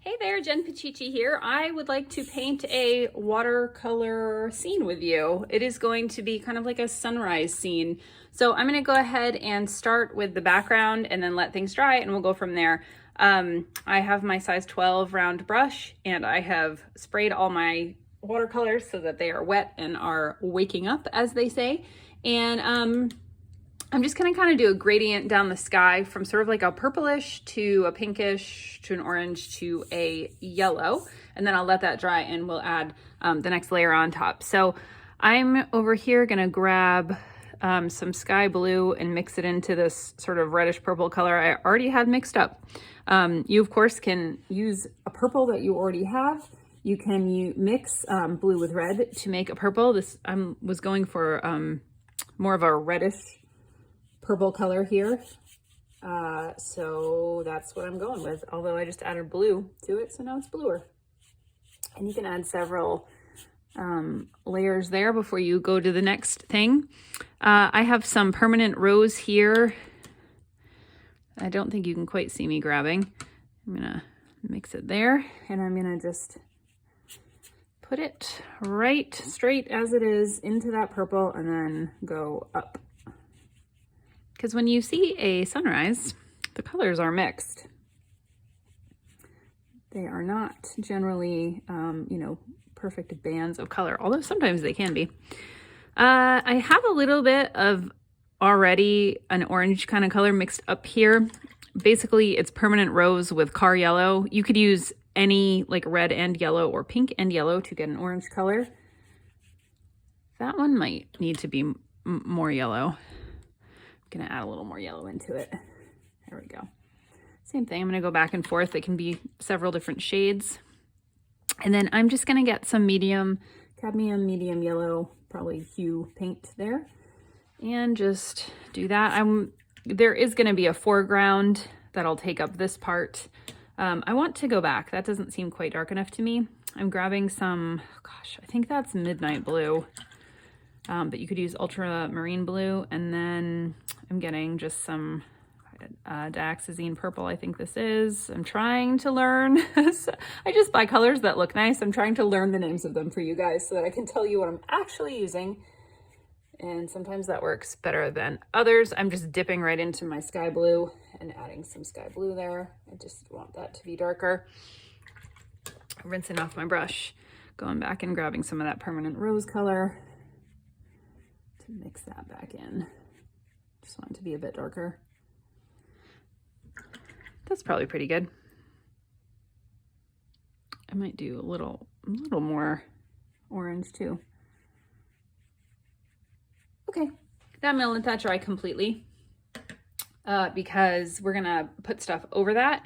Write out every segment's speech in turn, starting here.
Hey there, Jen Pachichi here. I would like to paint a watercolor scene with you. It is going to be kind of like a sunrise scene. So I'm going to go ahead and start with the background and then let things dry and we'll go from there. I have my size 12 round brush and I have sprayed all my watercolors so that they are wet and are waking up, as they say. And I'm just gonna kind of do a gradient down the sky from sort of like a purplish to a pinkish to an orange to a yellow, and then I'll let that dry and we'll add the next layer on top. So I'm over here gonna grab some sky blue and mix it into this sort of reddish purple color I already had mixed up. You of course can use a purple that you already have. You can mix blue with red to make a purple. This was going for more of a reddish purple color here. So that's what I'm going with, although I just added blue to it, so now it's bluer. And you can add several layers there before you go to the next thing. I have some permanent rose here. I don't think you can quite see me grabbing. I'm gonna mix it there, and I'm gonna just put it right straight as it is into that purple and then go up. Because when you see a sunrise, the colors are mixed. They are not generally, perfect bands of color, although sometimes they can be. I have a little bit of already an orange kind of color mixed up here. Basically, it's permanent rose with car yellow. You could use any like red and yellow or pink and yellow to get an orange color. That one might need to be more yellow. Gonna add a little more yellow into it. There we go. Same thing, I'm gonna go back and forth. It can be several different shades. And then I'm just gonna get some cadmium medium yellow, probably hue paint there. And just do that. There is gonna be a foreground that'll take up this part. I want to go back. That doesn't seem quite dark enough to me. I'm grabbing some, I think that's midnight blue. But you could use ultramarine blue, and then I'm getting just some dioxazine purple, I think this is. I'm trying to learn. I just buy colors that look nice. I'm trying to learn the names of them for you guys so that I can tell you what I'm actually using. And sometimes that works better than others. I'm just dipping right into my sky blue and adding some sky blue there. I just want that to be darker. Rinsing off my brush, going back and grabbing some of that permanent rose color. Mix that back in. Just want it to be a bit darker. That's probably pretty good. I might do a little more orange too. Okay, now I'm gonna let that dry completely because we're gonna put stuff over that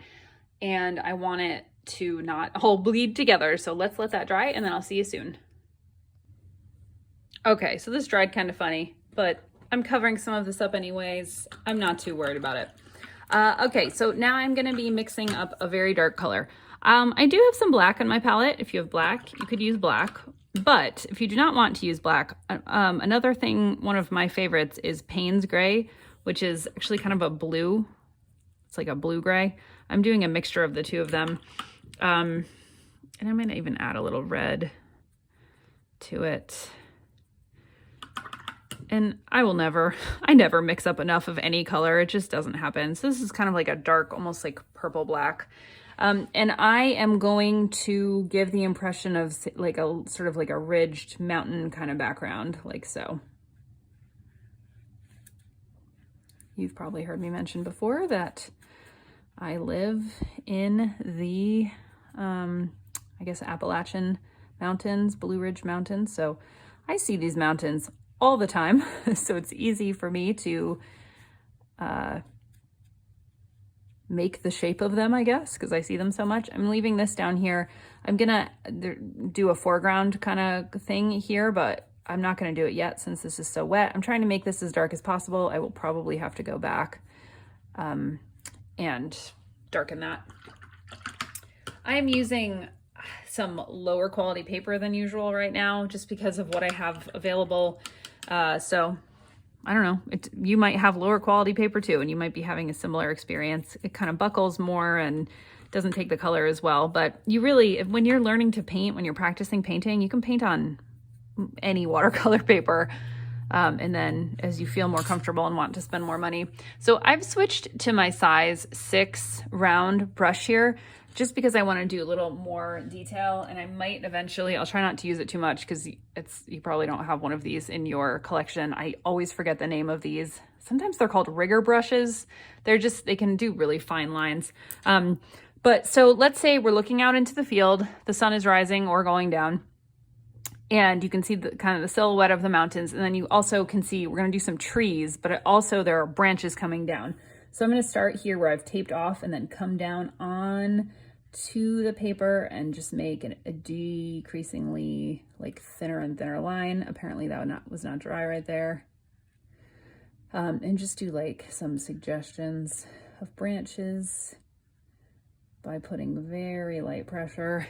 and I want it to not all bleed together. So let's let that dry and then I'll see you soon. Okay, so this dried kind of funny, but I'm covering some of this up anyways. I'm not too worried about it. Okay, so now I'm gonna be mixing up a very dark color. I do have some black on my palette. If you have black, you could use black, but if you do not want to use black, another thing, one of my favorites is Payne's Gray, which is actually kind of a blue. It's like a blue gray. I'm doing a mixture of the two of them. And I'm gonna even add a little red to it. And I never mix up enough of any color. It just doesn't happen. So this is kind of like a dark, almost like purple black. And I am going to give the impression of like a sort of like a ridged mountain kind of background, like so. You've probably heard me mention before that I live in the, I guess, Appalachian Mountains, Blue Ridge Mountains. So I see these mountains all the time, so it's easy for me to make the shape of them, I guess, because I see them so much. I'm leaving this down here. I'm gonna do a foreground kind of thing here, but I'm not gonna do it yet since this is so wet. I'm trying to make this as dark as possible. I will probably have to go back and darken that. I'm using some lower quality paper than usual right now, just because of what I have available. So I don't know, you might have lower quality paper too, and you might be having a similar experience. It kind of buckles more and doesn't take the color as well. But you really, when you're learning to paint, when you're practicing painting, you can paint on any watercolor paper. And then as you feel more comfortable and want to spend more money. So I've switched to my size 6 round brush here, just because I want to do a little more detail, and I might eventually, I'll try not to use it too much because you probably don't have one of these in your collection. I always forget the name of these. Sometimes they're called rigger brushes. They can do really fine lines. But so let's say we're looking out into the field, the sun is rising or going down, and you can see the kind of the silhouette of the mountains. And then you also can see, we're going to do some trees, but also there are branches coming down. So I'm going to start here where I've taped off and then come down on to the paper and just make a decreasingly like thinner and thinner line. Apparently that was not dry right there. And just do like some suggestions of branches by putting very light pressure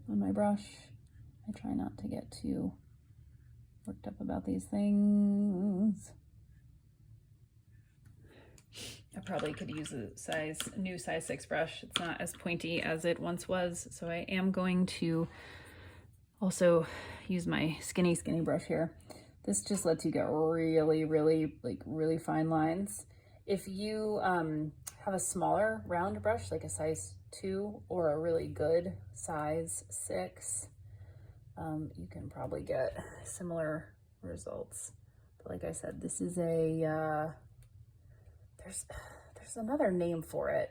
on my brush. I try not to get too worked up about these things. I probably could use a new size 6 brush. It's not as pointy as it once was. So I am going to also use my skinny brush here. This just lets you get really fine lines. If you have a smaller round brush, like a size 2 or a really good size 6, you can probably get similar results. But like I said, this is a, there's another name for it.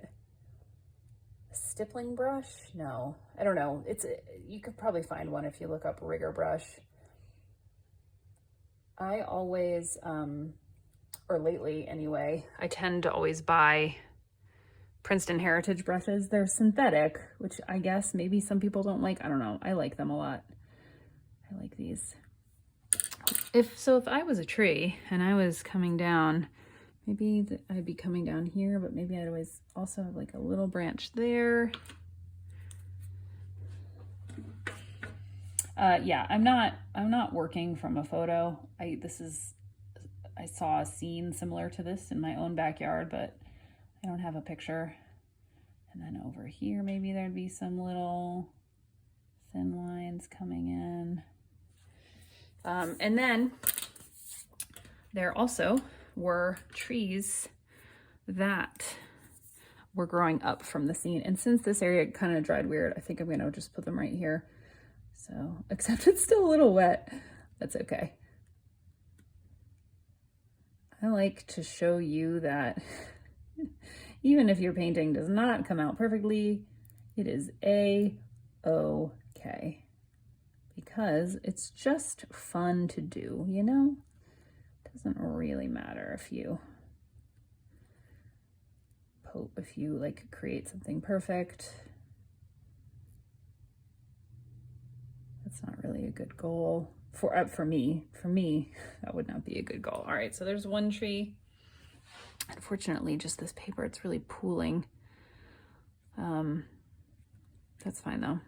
A stippling brush? No, I don't know. You could probably find one if you look up rigger brush. I always, or lately anyway, I tend to always buy Princeton Heritage brushes. They're synthetic, which I guess maybe some people don't like. I don't know. I like them a lot. I like these. If I was a tree and I was coming down, maybe I'd be coming down here, but maybe I'd always also have like a little branch there. Yeah, I'm not working from a photo. I saw a scene similar to this in my own backyard, but I don't have a picture. And then over here, maybe there'd be some little thin lines coming in. And then there also were trees that were growing up from the scene. And since this area kind of dried weird, I think I'm going to just put them right here. So, except it's still a little wet. That's okay. I like to show you that even if your painting does not come out perfectly, it is a-okay. Because it's just fun to do, you know? It doesn't really matter if you like create something perfect. That's not really a good goal for me. For me, that would not be a good goal. All right, so there's one tree. Unfortunately, just this paper, it's really pooling. That's fine though.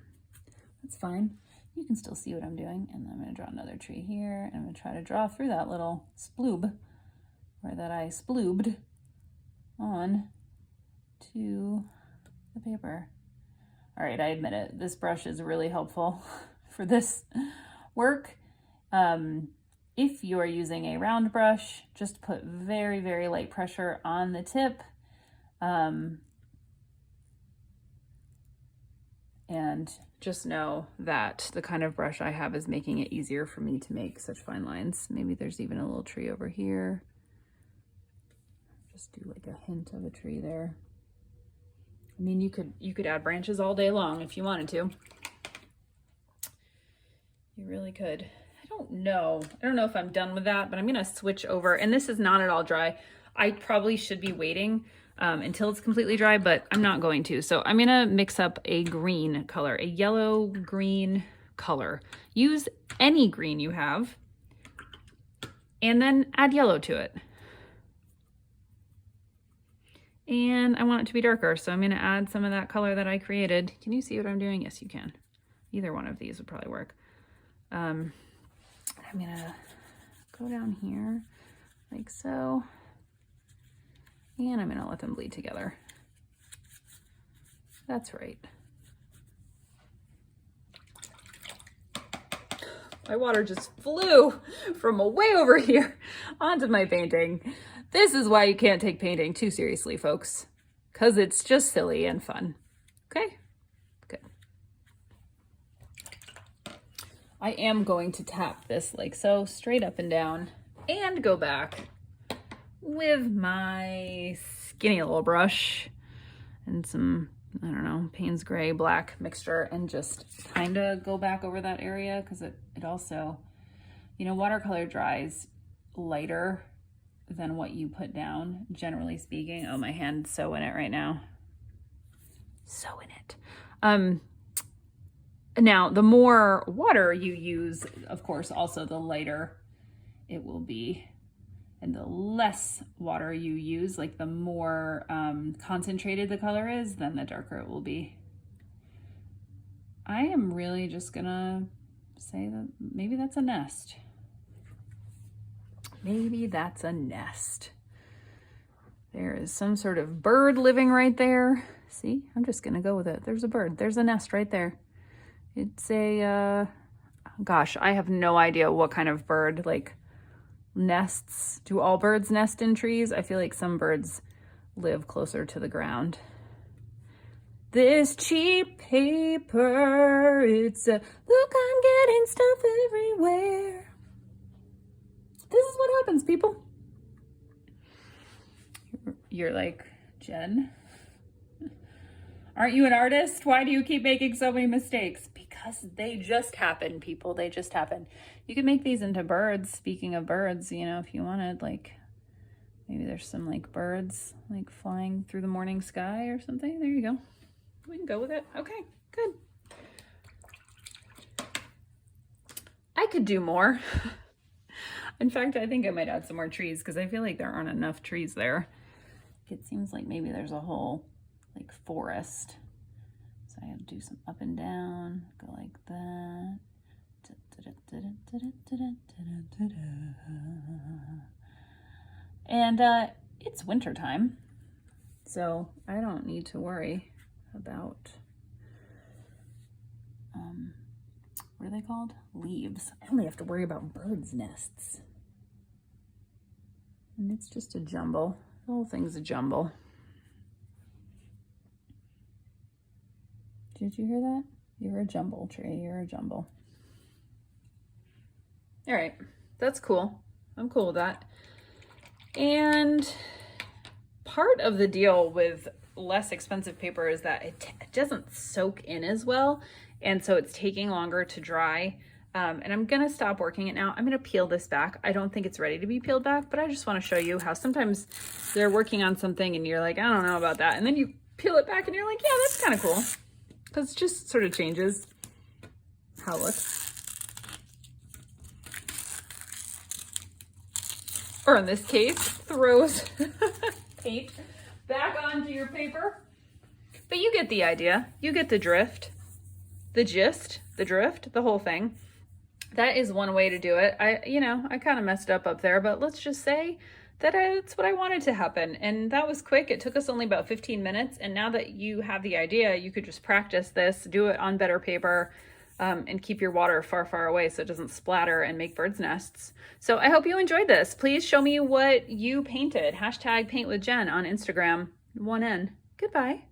That's fine. You can still see what I'm doing. And then I'm gonna draw another tree here, and I'm gonna try to draw through that little sploob, or that I sploobed on to the paper. All right, I admit it. This brush is really helpful for this work. If you are using a round brush, just put very light pressure on the tip. And just know that the kind of brush I have is making it easier for me to make such fine lines. Maybe there's even a little tree over here. Just do like a hint of a tree there. I mean, you could add branches all day long if you wanted to. You really could. I don't know if I'm done with that, but I'm gonna switch over, and this is not at all dry. I probably should be waiting until it's completely dry, but I'm not going to. So I'm gonna mix up a green color, a yellow green color. Use any green you have, and then add yellow to it. And I want it to be darker, so I'm gonna add some of that color that I created. Can you see what I'm doing? Yes, you can. Either one of these would probably work. I'm gonna go down here like so, and I'm gonna let them bleed together. That's right. My water just flew from way over here onto my painting. This is why you can't take painting too seriously, folks, because it's just silly and fun. Okay, good. I am going to tap this like so, straight up and down, and go back with my skinny little brush and some, I don't know, Payne's Gray black mixture, and just kind of go back over that area, because it also, you know, watercolor dries lighter than what you put down, generally speaking. Oh, my hand's so in it right now. So in it. Now, the more water you use, of course, also the lighter it will be. And the less water you use, like the more concentrated the color is, then the darker it will be. I am really just gonna say that maybe that's a nest. Maybe that's a nest. There is some sort of bird living right there. See, I'm just gonna go with it. There's a bird, there's a nest right there. It's a, gosh, I have no idea what kind of bird, like, nests. Do all birds nest in trees? I feel like some birds live closer to the ground. This cheap paper, it's a, look, I'm getting stuff everywhere. This is what happens, people. You're like, Jen, aren't you an artist? Why do you keep making so many mistakes? Because they just happen, people. They just happen. You can make these into birds. Speaking of birds, you know, if you wanted, like, maybe there's some like birds like flying through the morning sky or something. There you go. We can go with it. Okay, good. I could do more. In fact, I think I might add some more trees, because I feel like there aren't enough trees there. It seems like maybe there's a whole like forest. So I have to do some up and down, go like that. And it's winter time, so I don't need to worry about what are they called? Leaves. I only have to worry about birds' nests. And it's just a jumble. The whole thing's a jumble. Did you hear that? You're a jumble tree. You're a jumble. All right, that's cool. I'm cool with that. And part of the deal with less expensive paper is that it doesn't soak in as well, and so it's taking longer to dry. And I'm gonna stop working it now. I'm gonna peel this back. I don't think it's ready to be peeled back, but I just wanna show you how sometimes they're working on something and you're like, I don't know about that. And then you peel it back and you're like, yeah, that's kind of cool. Because it just sort of changes how it looks. Or in this case, throws paint back onto your paper. But you get the idea. You get the drift, the gist, the drift, the whole thing. That is one way to do it. I kind of messed up there, but let's just say that it's what I wanted to happen. And that was quick. It took us only about 15 minutes. And now that you have the idea, you could just practice this, do it on better paper, and keep your water far, far away so it doesn't splatter and make birds' nests. So I hope you enjoyed this. Please show me what you painted. #paintwithjen on Instagram. 1N. Goodbye.